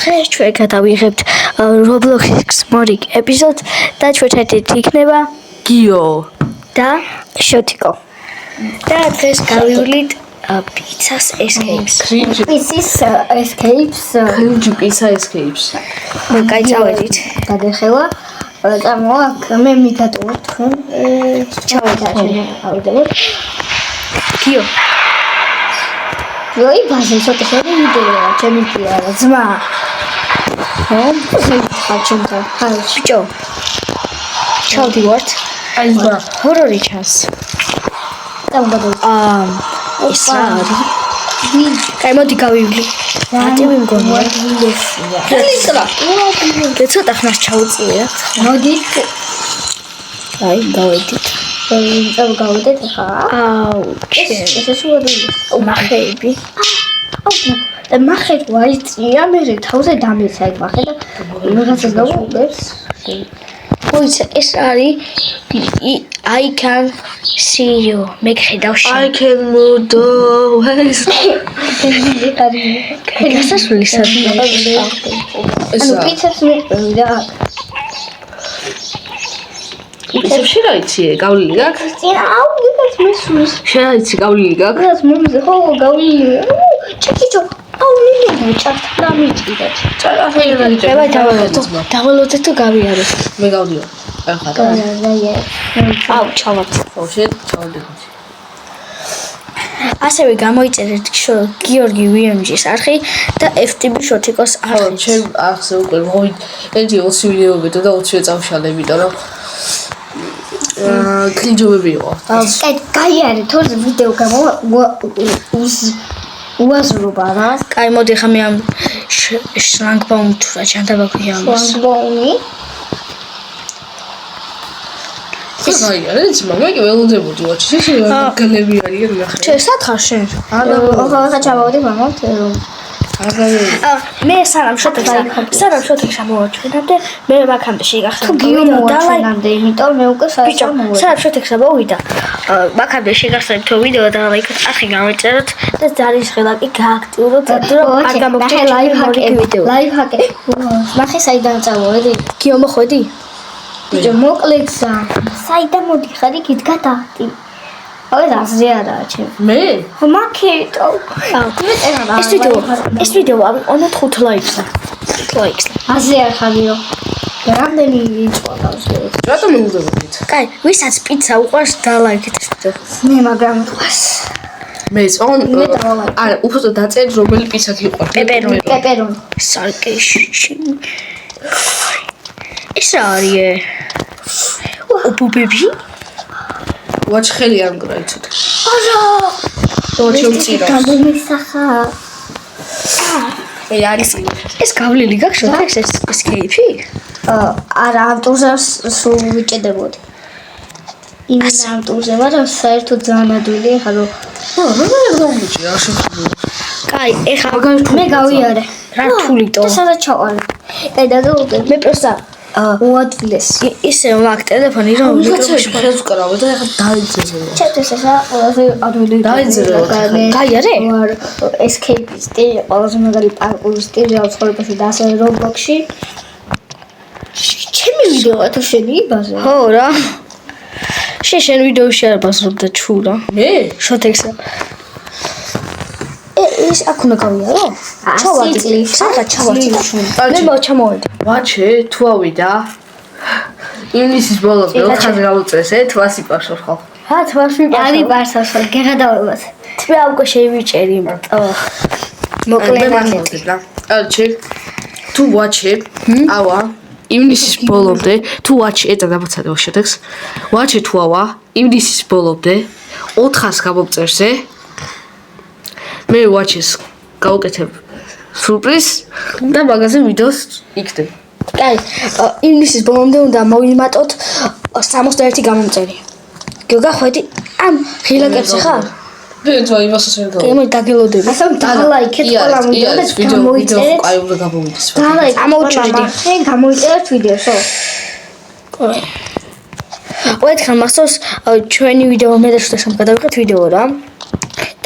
დღეს ჩვენ გადავიღებთ Roblox Morik episode და ჩვენ ერთად იქნება გიო და შოთიკო. და დღეს გავივლით Pizza's Escapes. Pizza's Escapes. Pizza Escapes. კაი წავედით. გადახევა წამოაკ მე მიდატოვოთ თქვენ ჩავედით. გიო. როი ბაზე ცოტა ხელი ვიდეოა ჩემი პიარა ძმა. ხო? ხაჩენდა. ბიჭო. ჩავდივართ. აი ზღვა. ჰორორი ჩანს. დამგადო. ეს რა არის? კაი მოდი გავივლი. მარტივი მგონია. ხელისრა. და ცოტა ხანს ჩაუწია. მოდით. აი გავედით. გავიდეთ ხა. აუ, ეს შევადილი. მახეები. და მახე ვაიწია მე თავზე დამეცა ეგ მახე და რაღაცას გავუყურებს. Pois ეს არის I can see you. მე ხედავ შენ. I can move ways. გასასვლელი სადია? ანუ პიცას მიყვი რა. პიცებში რა იცი? გავლილი გაქვს? აუ, ეს მესურს. შენ რა იცი გავლილი გაქვს? ეს მომზე ხო გავლილი. ჩიკიჩო. აუ, ნინო ჩართლა მიწიდათ. давай დავალოდეთ თუ გავიარეთ. მე გავდიო. ახლა. აუ, ჩავართ. ხო, შენ ჩავდე. ასევე გამოიწერეთ გიორგი ვიემჯის არხი და FTB შოთიკოს ხო, არხი. ჩემ ახზე უკვე მოი 20 ვიდეო ვიდეო და 20 წავშალე, იმიტომ რომ კრინჯობები იყო. გაიარე თორე ვიდეო გამოვა უაზრობა რა. კაი მოდი ხა მე ამ შლანგბაუმ თუ რა ჯანდაბა ქვია ამას. შლანგბაუმი აი, არის მამა კი ველოდებოდი ვაჩი, შენ გალები არიან ნახე. შენ სათხარ შენ? ახლა ჩავავდი მამოთ რომ მე სანამ შოთექს ამოვაჩვენებდე, მე მაქამდე შეგახსენე. გიო მოვაჩვენამდე, იმიტომ მე უკვე ბიჭო, სანამ შოთექს ამოვიდა, მაქამდე შეგახსენე თუ ვიდეო და ლაიქოთ ახლა გავიწეროთ და ძალიან ხელა კი გააქტიუროთ და არ გამოგჭირთ ვიდეო. ლაიფჰაკი. ნახე საიდან წავედი? გიო მოხვედი? ბიჭო მოკლეცა. საიდან მოდიხარ იქ გადაახტი. აი ზაზე არაა ჩემ. მე? მაქეტო. ეს ვიდეო ამიყონა 5 ლაიქს. 5 ლაიქს. აზე არ ხარიო. რამდენი იწვა დავსვე. რატომ ველოდებოდით? კაი, ვისაც პიცა უყვარს დალაიქეთ ეს ვიდეო. მე მაგრამყვას. მე წონ არა, უბრალოდ დაწერ რომელი პიცა გიყვარს. პეპერონი. პეპერონი. ეს რა არის? უბუბები? ვაჩხელი არ მგრა იცოდი. არა. დოჩომწირავს. გამომისახა. მე არის ეს გავლილი გაქვს შოთექს ეს კეიფი? არა, ავტურზე სულ ვიჭედებოდი. იმენ ავტურზე, მაგრამ საერთოდ ძალიან ადვილი ხარ რომ რა გამოიჭი რა შეხვდება. კაი, ეხლა მე გავიარე. რა თულიტო. და სადაც ჩავყარე. და გავუყე. მე პროსტა უადვილეს. ისე მაგ ტელეფონი რომ მიკროფონში ხელს ვკრავე და ეხლა დაიძრე. ჩემთვის ესა ყველაზე ადვილი. დაიძრე. გაიარე? ვარ escapeist-ი, ყველაზე მაგარი პარკურისტი ცხოვრებაში და ასე Roblox-ში. ჩემი ვიდეოა თუ შენი იბაზე. ხო რა. შენ ვიდეოში არ ბაზრობდა ჩურა. მე? შოთექსა. ეს აქ უნდა გავიარო? ჩავარდი. სადღაც ჩავარდი. მე მოჩამოვედი. ვაჩე, თუ ავიდა. ივნისის ბოლომდე 4-ზე გავუწესე, თვას იპარსო ხო? რა თვას ვიპარსო? არი პარსავს, გეღადავებას. თვე უკვე შევიჭერი. მოკლედ რა. აჩე. თუ ვაჩე, ავა. ივნისის ბოლომდე, თუ ვაჩე, ეცა დამაცადე შეთექს. ვაჩე თუ ავა, ივნისის ბოლომდე 400-ს გამოგწერზე. მე ვაჩეს გავუკეთებ სურპრიზ და მაგაზე ვიდეოს იქნებ. კაი, ივნისის ბოლომდე უნდა მოვიმატოთ 61 გამომწერი. გიოგახვედი ამ ღილაკებზე ხარ? მე ძმა იმასაც ვერ გავაკეთე. კი, მე დაგელოდები. ასე დალაიქეთ ყველა ვიდეო და გამოიწერეთ. აი უნდა გამოვიდეს. დალაიქეთ. ამოვჭრიდი. შენ გამოიწერეთ ვიდეოსო. ოეთქან მასოს ჩვენი ვიდეო მე და შეთესამ გადავიღეთ ვიდეო რა.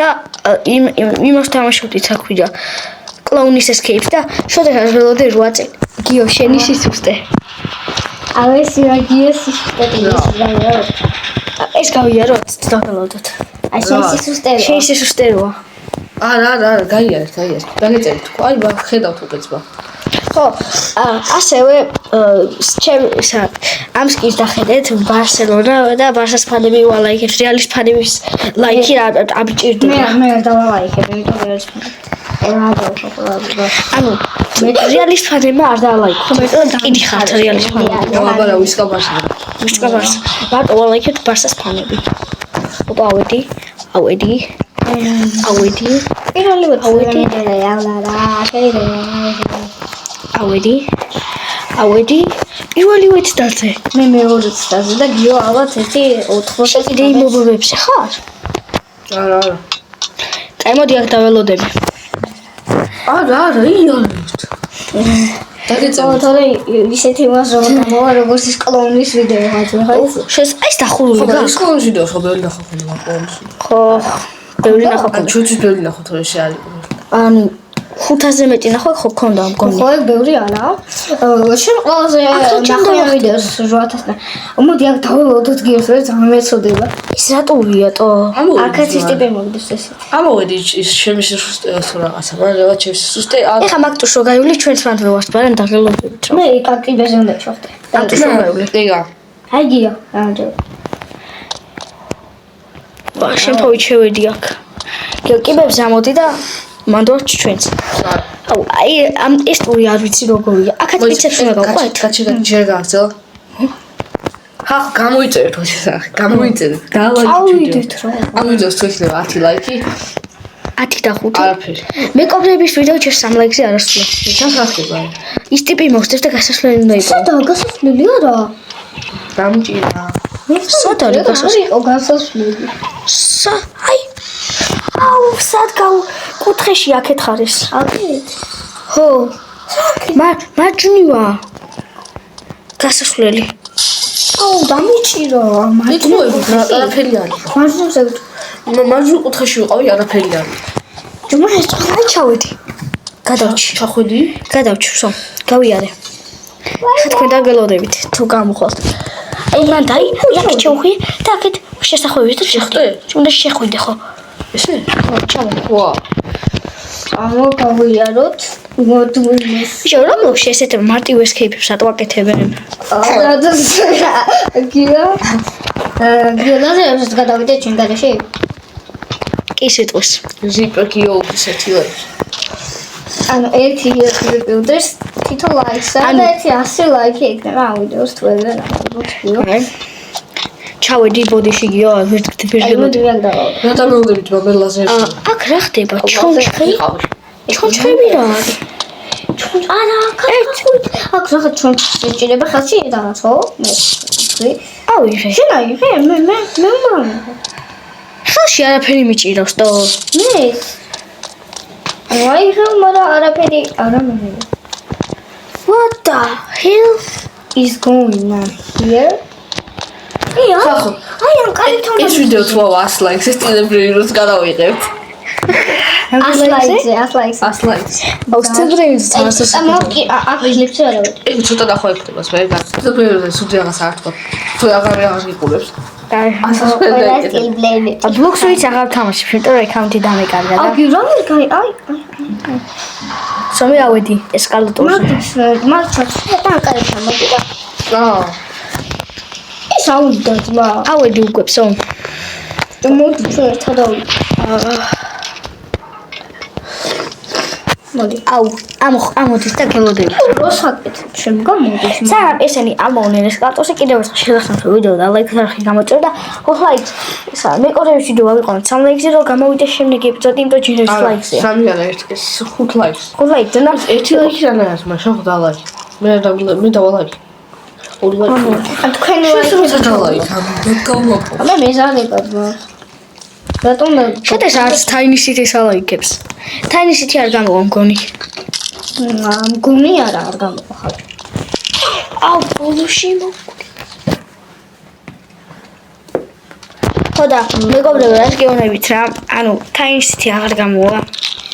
და იმას თამაშობდით აქვია კლოუნის escape და შოდესაც ველოდე 8 წელი. გიო შენი სისუსტე. ეს გიოს სისტემაა. ეს გავიაროთ, დაველოდოთ. აი შენ სისტემაა. შენი სისუსტე როა. არა, გაიარეთ. დაგეწერეთ. აი, ხედავთ უკეცბა. ხო, ასევე ამსკის დახედეთ ბარსელონა და ბარსას ფანები ვალაიქებს, რეალის ფანების ლაიქი აბჭირდება. მე არ დავალაიქებ, იმიტომ რეალის ფანები. ანუ რეალის ფანებმა არ დაალაიქო, მეტყვი კიდი ხართ რეალის ფანები. აბარა ვისკა ბარსა. ვისკა ბარსა. მარტო ვალაიქებთ ბარსას ფანები. ოპა ავედი. პირველი ავედი. პირველი ვეცდაზე. მე მეორე ცდაზე და გიო ალბათ 1.80 კიდე იმობებებში ხარ? არა. კაი მოდი აქ დაველოდები. არა, იარეთ. დაგეწერეთ. თორე ისეთი მას რომ მოვა როგორც ის კლოუნის ვიდეო ხარ ხო? შეს აი დახურული ხო, გაქვს. სკოლის ვიდეო ხო ბევრი ნახო ხოლმე კლოუნის. ხო. ბევრი ნახო. ჩუჩი ბევრი ნახო თორე შეარი. ანუ 500-ზე მეტი ნახო ხო გქონდა მგონი. ხო, ბევრი არა. შენ ყველაზე ნახე ვიდეოს 800-დან. მოდი აქ დაველოდოთ გიოს რა ძალიან მეწოდება. ის რატოიატო? აქაც ის ტიპი მოგდეს ესე. ამოვედი ის შემის სუსტეოს რაღაცა, მაგრამ ჩემს სუსტე ეხა მაგტუშ რო გაივლი ჩვენს მანდ ვართ, მაგრამ დაღელოდებით რა. მე კაკი ბეჟონდა ჩოხტე. მაგტუშ რო გაივლი. ეგა. აი გიო, ანჯო. შენ ფოვით შევედი აქ. კიბებს ამოდი და მანდ ვართ ჩვენს. აუ, აი ამ ეს ტური არ ვიცი როგორია. აქაც პიცებს უნდა გავყვეთ. კაჩი ჯერ გაგზელ. ხა გამოიწერეთ ოჩესახ, გამოიწერეთ. ავიდეთ რა. ამ ვიდეოს თუ იქნება 10 ლაიქი, 10 და 5. არაფერი. მეკობრების ვიდეო ჩემს 3 ლაიქზე არ ასვლა. ჩახახება. ის ტიპი მოხდეს და გასასვლელი უნდა იყოს. სადა გასასვლელი არა? დამჭირა. სადა არის გასასვლელი? იყო გასასვლელი. აი. აუ, სად კუთხეში აქეთ ხარ ეს? აქეთ. ხო. მარჯვნივა. გასასვლელი. აუ, დამიჭირო. იტყუები რა არაფერი არის. მარჯვნზე მარჯვნივ კუთხეში ვიყავი, არაფერი არის. ჯუმას აი ჩავედი. გადავჭი. ჩახვედი? გადავჭი, ვსო. გავიარე. ხა თქვენ დაგელოდებით თუ გამოხვალთ. აი მან დაი, აქ ჩავხვი და აქეთ შესახვევი და შეხვდე. უნდა შეხვიდე ხო? ესე? ხო, ჩავედი. ვა. ამო გავიაროთ. მოდულს. ბიჭო, რომლოქში ესეთ მარტივ escape-ებს ატვაკეთებენ? არა და გიო. გიო გადავიდე ჩვენ გარეშე. კი სიტყვის. ზიპკიო ისეთი ლაიქი. ანუ ერთი ვიპილდერს თითო ლაიქს და ერთი 100 ლაიქი იქნება ამ ვიდეოს თუ ეგრე რაღაცა. ჩავედი ბოდიში გიო, ვირგელოდი. რა დამეულებით მომელაზე. აქ რა ხდება? ჩონჩხები რა არის? არა, აქ რაღაც ჩონჩხი ჭირება ხალხი რაღაცო? მე. ავიღე. შენ აიღე? მე მომრამ. ხელში არაფერი მიჭირავს თო. მე. აიღე, მაგრამ არაფერი არა მე. What the hell is going on here? ხახო. აი ამ კალითონა. ეს ვიდეო თუ 100 ლაიქს ეს ტელებრიურს გადავიღებთ. 100 ლაიქს. 100 ლაიქს. აუსტრალიის თასოს. ამოგი აქ ვლიფს არა. ეგ ცოტა დახვექებას მე გასწრებელზე სულ რაღაც არ თქვა. თუ აღარ იყურებს. აი, ბლოკს ვიცი აღარ თამაშობ, იმიტომ რომ აკაუნტი დამეკარგა და. აი, რა მეკარი? აი. სამი ავედი ესკალატორზე. მარჩა. და კალითო მოდი და. აა. ეს აუდიტა ძმა. ავედი უკვებსო. და მოდი ჩვენ ერთად ავიდეთ. მოდი. აუ, ამოდის და გელოდები. როსაკეთ, შემგამოდის. სამ ესენი ამოვნენ ესკალატორზე კიდევ ერთხელ შეგახსენებთ ვიდეო და ლაიქს არხი გამოწერა და 5 ლაიქს. ისა მეკორების ვიდეო ავიყენოთ 3 ლაიქზე რომ გამოვიდეს შემდეგი ეპიზოდი, იმიტომ ჯერებს ლაიქსია. 3 არა ეს 5 ლაიქს. 5 ლაიქს და 1 ლაიქი რა არის, მაშინ ხო დალაიქი. მე დავალაიქი. 2 ლაიქი. ან თქვენი ლაიქი დალაიქი. გამოგო. მე მეზარებად ვარ. რატომ შედესაც თაინისითის ალაიქებს. თაინისითი არ გამოვა მგონი. მგონი არა არ გამოვა ხარ. აუ, ბოლოში მოკვდი. ხოდა, მეგობრებო, რა გეუბნებით რა? ანუ თაინისითი აღარ გამოვა.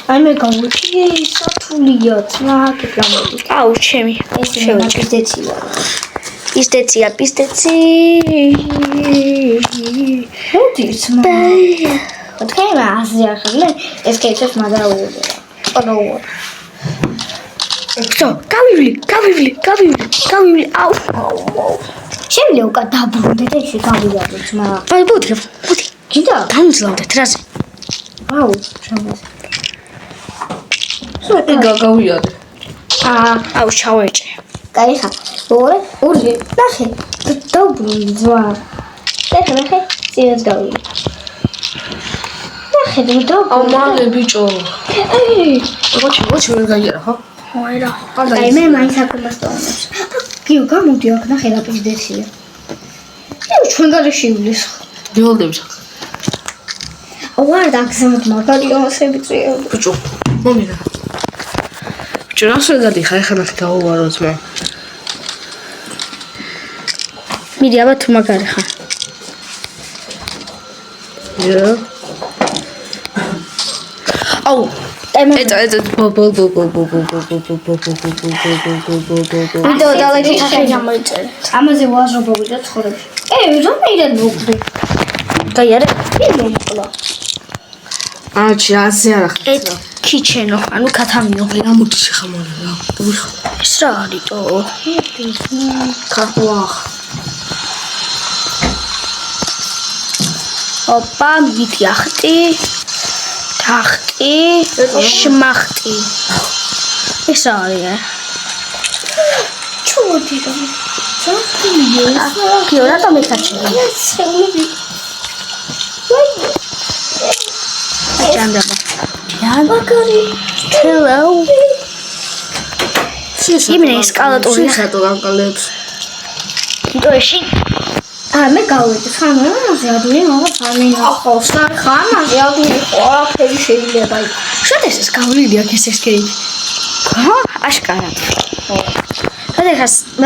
აი მე გავუჩი სათულია ძმა გეკამოდი. აუ ჩემი. ეს შევეჭდეცია. პისტეცია. მოდი ძმა. თქვენ ასე ახლა ეს კეითებს მაგაუვიდა. ყოლოა. ხო, გავივლი. აუ. შემიძლია უკან დაბრუნდე და ისე გავიარე ძმა. აი ბუდი. გინდა? გამძლავდეთ რაზე. აუ, შემიძლია. გავიარე. აუ ჩავეჭე. გაიხა. ორი, ნახე. დაბრუნდი ძმა. ნახე, წინას გავიარე. ნახე, აუ მალე ბიჭო. აი, მოჩი ვერ გაიარა ხო? ვაირა. აი მე მაინც აკომას დავამებს. გიო გამოდი აქ ნახე რა პიზდესია. ჩვენ გარეში ივლის. გიოლდებს. ვარ დაგზავნა მაგარი ოსები წიო. ბიჭო, მომიდა. ბიჭო, რას ვერ გადიხარ ახლა ნახე დავუვარო ძმა. მიდი აბა თუ მაგარი ხარ. აუ ეცა ვიდეო დალაიქი ხელი გამოიწერე. ამაზე ვაზრობა ვიდა ცხოვრებში. რომელი მოკვდი? გაიარე. მომყლა. აჩი ასე არა ხარ. ქიჩენო, ანუ ქათამიო. რა მოდი შეხამორა რა. დავიხარ. ეს რა არისო? ქახვახ. ოპა, მიდი ახტი. თახტი, შმახტი. ეს რა არის? ჩუდი რომ. გიო, რატომ ეკაჩები? ჯანდაბა. მაგარი. Hello. იმენ ესკალატორი შეხატო განკალებს. ინტუიში. მე გავიდი ხან ამაზე ადვილი მაგა ფარმინა ახავს და ხან ამაზე ადვილი ყველაფერი შეიძლება იქ. შოდეს ეს გავლილი აქ ეს ესკეიპი. ხო, აშკარა.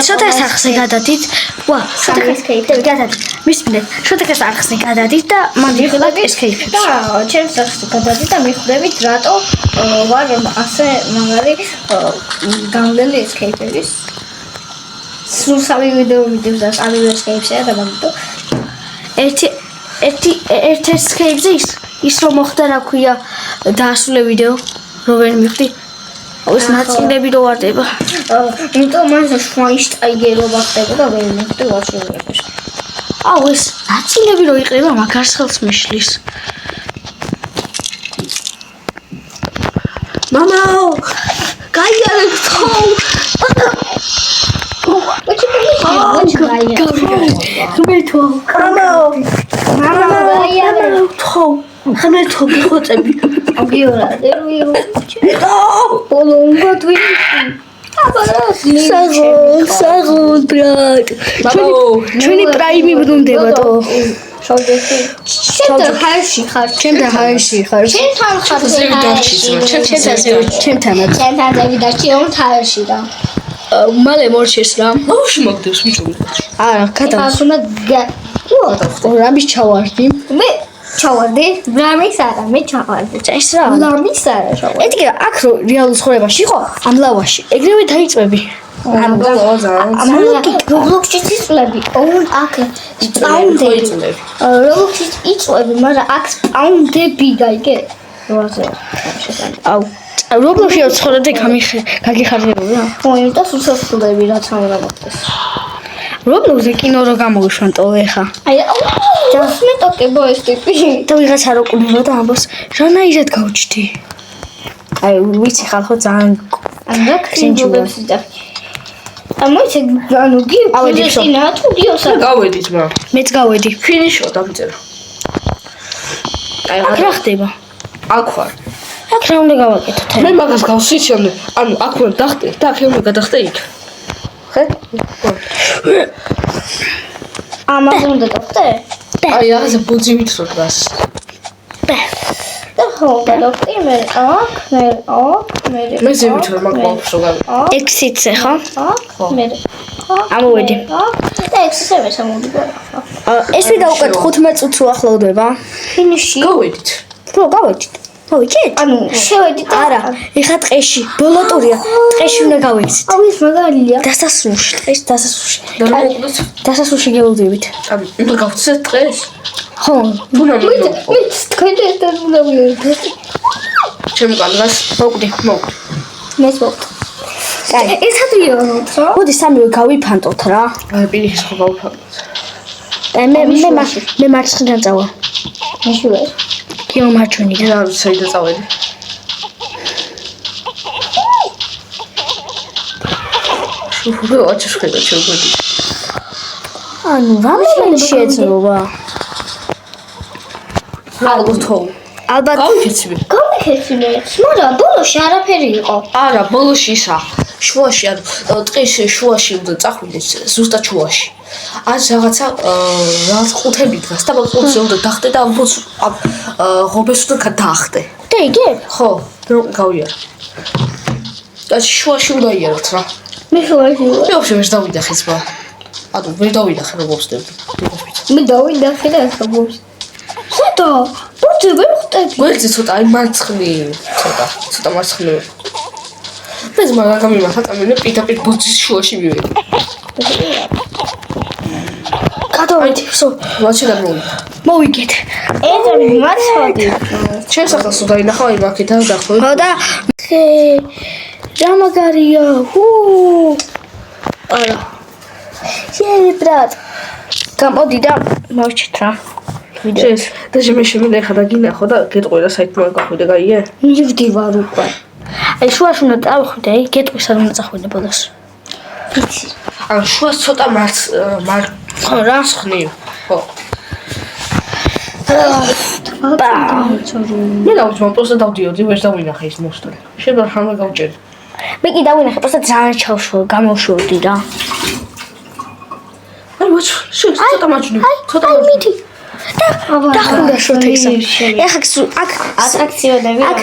შოდეს ახსე გადადით. ვა, შოდეს ესკეიპი გადადით. მისმენთ, შოდეს ახსე გადადით და მან ვიხილავ ესკეიპებს. და ჩემს ახსე გადადით და მიხვდებით რატო ვარ ასე მაგარი გავლილი ესკეიპების. სულ სამი ვიდეო მიდევს და სამი ესკეიპსია და მაგიტო ერთ ესკეიპზე ის რომ მოხდა რა ქვია დაასრულე ვიდეო რო ვერ მივხვდი ეს ნაწილები რო ვარდება იმიტომ მას შვაინშტაიგერობა ხდება და ვერ მივხვდი ვაშურებს აუ ეს ნაწილები რო იყრება მაგარს ხელს მეშლის მამაო გაიარე გთხოვ ხმერთო ხმერთო გიხოცები აგიორა დერვიო პოლონგა თვი საღოლ ბრატ ჩვენი პრაიმი ბრუნდებადო შენ ჰაერში ხარ ჩემთან ჰაერში ხარ ჩემთან ხარ ჩემთან დავიდარჩი on ჰაერში და მალე მორჩეს რა აუში მაგდებს ბიჭო არა კატა რამის ჩავარდი მე ჩავარდი რამის არა მე ჩავარდი ეს რა რამის არა ჩავარდი ეთქი აქ რო რეალურ ცხოვრებაში ხო ამ ლავაში ეგრევე დაიწვევი რობლოქსში იწვევი აქ სპაუნდები რობლოქსში იწვევი მაგრამ აქ სპაუნდები გაიგე აუ რობლოქსში ცხოვრობდი გაგიხარჯებოდი რა ხო იმიტომ უსასრულები რაც უნდა მოხდეს რობლოქსზე კინო რო გამოვიშვან ტოვე ხა აი ჯასმე ტოკებო ეს ტიპი და ვიღაცა რო კუნებოდა და ამბობს რანაირად გავჩდი აი ვიცი ხალხო ძალიან ანუ კრინჯობებს და ამოიცე ანუ გიოქინა თუ გიოსა გავედით მა მეც გავედი ფინიშო დამწერა აი რა ხდება აქ ვარ აქ რა უნდა გავაკეთოთ მე მაგას გავსიჩემდე ანუ აქ ვარ დახტე და აქ უნდა გადახტე იქ ხე ამაზე უნდა დახტე აი ასე ბუძივით რო დგას და ხო დახტე მე აქ მე ზევით რომ მაგბავს რო გავი ექსიცე ხო ხო მე ამოვედი და ექსიცე მე სამოვიდი ეს ვიდა უკვე 15 წუთს უახლოვდება ფინიში გავედით რო გავედით მოვიგეთ? ანუ შევედი და არა, ეხლა ტყეში, ბოლო ტურია. ტყეში უნდა გავიქცეთ. ის მაგალია. დასასრულში, ტყეში დასასრულში. და რა მოკლეს? დასასრულში გელოდებით. ანუ უნდა გავხსნათ დღეს? ხო, თუ რა მოკლეს? მით თქვენ ერთად უნდა ვიყოთ. ჩემ კალგას მოკვდი. მეს მოვთ. კაი. ერთად ვიყოთ რა. მოდი სამივე გავიფანტოთ რა. აი პირიქით ხო გავფარდოთ. მე მარცხნიდან წავა. მეშივე. კიო მარჯვნიდან. რა ვიცი საიდან წავედი. შუხი ოჩშხედა ჩოგოდი. ანუ რამე შეეძლოვა? რა გუთო? ალბათ გავიქეცი. გავიქეცინე. მაგრამ ბოლოში არაფერი იყო. არა, ბოლოში ისა. შუაში ანუ ტყის შუაში უნდა წახვიდეს ზუსტად შუაში. ან რაღაცა რაღაც ყუთები დგას და ყუთზე უნდა დახტე და ამბობს ღობეს უნდა დაახტე. და იგე? ხო, რომ გავიარე. და შუაში უნდა იაროთ რა. მე შუაში ვიყავ. მე ვაფშე ვერ დავიდახე ზღვა. ანუ ვერ დავიდახე რომ ვწდებდი. მე დავიდახე და ხაბობს. ცოტა, ბოჭე ვერ ხვდები. გვერდზე ცოტა აი მარცხნი, ცოტა მარცხნი. მე ზმაგა გამიმართა წამენე პირდაპირ ბოძის შუაში მივედი. გადავედი, ვსო, ვაჩი გამოვიდა. მოვიგეთ. ეძები მაცოდი. ჩემს ახლოს უნდა ინახო აი მაკეთან დახვე. ხო და რა მაგარია. ჰუ. არა. შეიძლება ბრატ. გამოდი და მოვჩით რა. შეს და შემეშემენ ეხა და გინახო და გეტყვი რა საერთოდ გახვიდე გაიე? მივდივარ უკვე. აი შუაში უნდა წავხვიდე, გეტყვის არ უნდა წახვიდე ბოლოს. ვიცი. ან შუას ცოტა ხო რა? მარცხნი. ხო. მოცორი. მე დავუძმო პროსტა დავდიოდი ვერ დავინახე ის მოსტრი. შეიძლება ხანდა გავჭერი. მე კი დავინახე, პროსტა ძალიან ჩავშვა, გამოვშორდი რა. აი ვაჩ, შენ ცოტა მაჩვენე. ცოტა აი მაჩვენე. მიდი. და ხუნდა შორთექსა. ეხა აქ ატრაქციონები აქ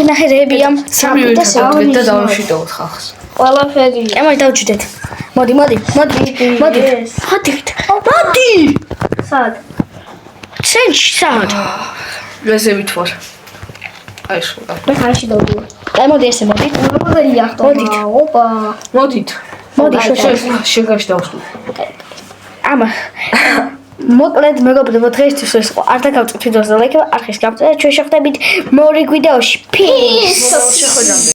ნახე რეებია, სამი და ერთად დავდგეთ და დავშვიდოთ ხალხს. ყველაფერი. ემარ დავჭიდეთ. მოდი. მოდი. სად? ცენტრში სად? მეზე ვითვარ. აი შუა. მე ხარში დავდი. აი მოდი ესე მოდი. მაგალია ხტო. მოდით. ოპა. მოდით. მოდი შეგაში დავსვი. ამა მოკლედ მეგობრებო დღეისთვის ეს იყო არ დაგავწევთ ვიდეოს და ლაიქი არხის გავწერეთ ჩვენ შეხვდებით მეორე ვიდეოში. Peace. შეხვედრამდე.